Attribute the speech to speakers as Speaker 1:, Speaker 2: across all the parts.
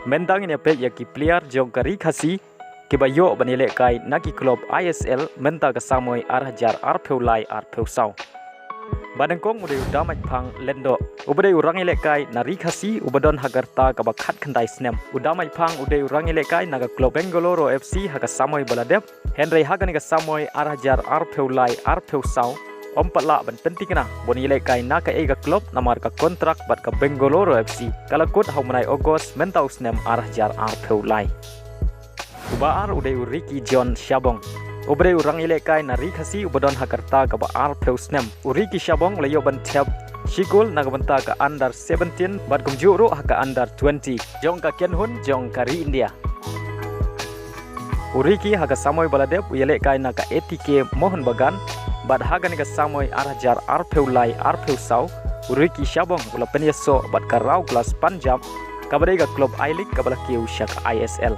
Speaker 1: Mendang ini pe ya ki player jong kari khasi ki bayo banile kai naki club ISL menta ka samoy arhajar arpeulai arpeusau. Badangkong udah damai pang lendo ubade urang ile kai nari khasi ubadon hagarta ka bakhat khandai snem udamai pang udah urang ile kai naga club Bengaluru FC haga samoy baladep Henry hagani ka samoy arhajar arpeulai arpeusau ompatla ban penting na bonile kai naka ega club namar ka kontrak bat ka Bengaluru FC kalakut haumanai August mentau snem arhajar arpeulai ubaar udah Ricky John Shabong Ubre urang ile kai nari khasi ubadon hakarta ka ba arpeus nem uriki Shabong layo ban thep shikul nagabanta ka under 17 bat kumjuru ka under 20 jong ka kenhun jong kari India uriki haga samoy baladep ile kai na ka ATK Mohun Bagan bat haga ni ka samoy arhajar arpeulai arpeusau uriki Shabong ula penyeso bat ka raw class Punjab kabade ka club I League kabala kiu shak ISL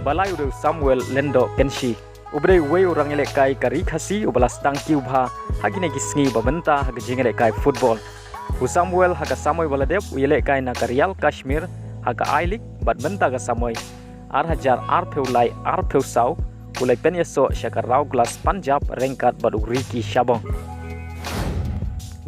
Speaker 1: balai udah Samuel Lendo Kenshi ubre we urang ile kai kari khasi ubalas tangki ubha hagine gisngi babenta hagijing ile kai football u Samuel haga samoy baladep ile kai na Real Kashmir haga I League bat benta ga samoy arhajar arpeulai arpeusau ulai penyeso shaka raw class Punjab rengkat bat Ricky Shabong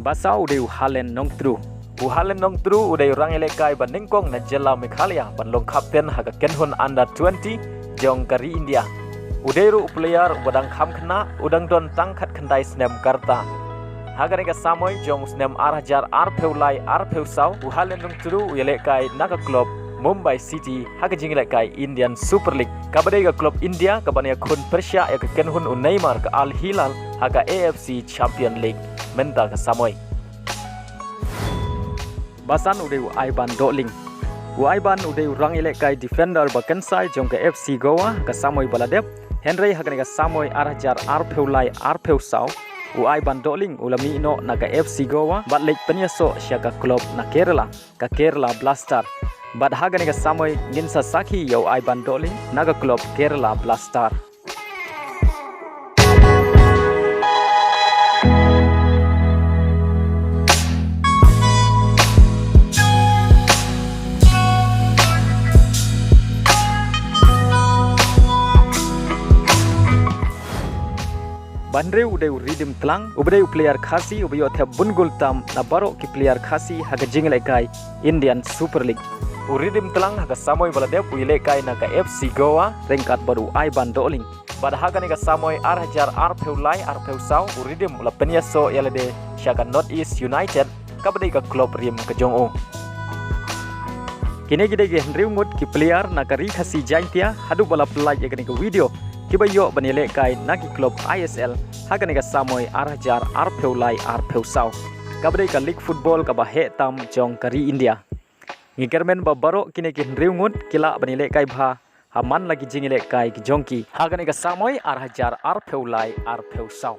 Speaker 1: basau udah Halen Nongtru Halen Nongtru udah urang ile kai ban ningkong na Jela Meghalaya ban long kapten haga kenhun under 20 jong kari India udairu player badang kham khna udang don tangkhat khandai snem karta haga nega samoy jong snem arhajar arpeulai arpeusau Halen Nongtru ile kai naga club Mumbai City haga jing ile kai Indian Super League kabade ga club India kabane khun Persia ya kenhun Neymar ka Al Hilal haga AFC Champion League menta ka samoy basan udah Ivan Doling Ivan udah urang ile kai defender Bakansai jong ke FC Goa ka samoy baladep Henry hagani ka samoy arhajar arpeulai arpeusau Ivan Doling ulami no naga FC Goa bat lek penyeso syaka club na Kerala Blaster bat hagani ka samoy Ninsa Sakhi yo Ivan Doling naga club Kerala Blaster Bandre udah Ridim Tlang udah player khasi udah thep bungul tam na baro ki player khasi haga jingle kai Indian Super League Ridim Tlang haga samoy baladep uile kai na ka FC Goa rengkat baru Ivan Doling bad haga ni ka samoy arhajar arpeulai arpeusau Ridim ula penyeso yalade shaka North East United kabade ka club rim ka jongo kini gide ge Henry ngut ki player na kari khasi jaintia hadu bala play ya ka video kibayo banile kai naki club ISL haga nega samoy arhajar arpeulai arpeusau kabade ka league football ka ba he tam jong kari India ngikermen ba baro kine ki riungut kila banile kai bha haman lagi jingile kai ki jongki haga nega samoy arhajar arpeulai arpeusau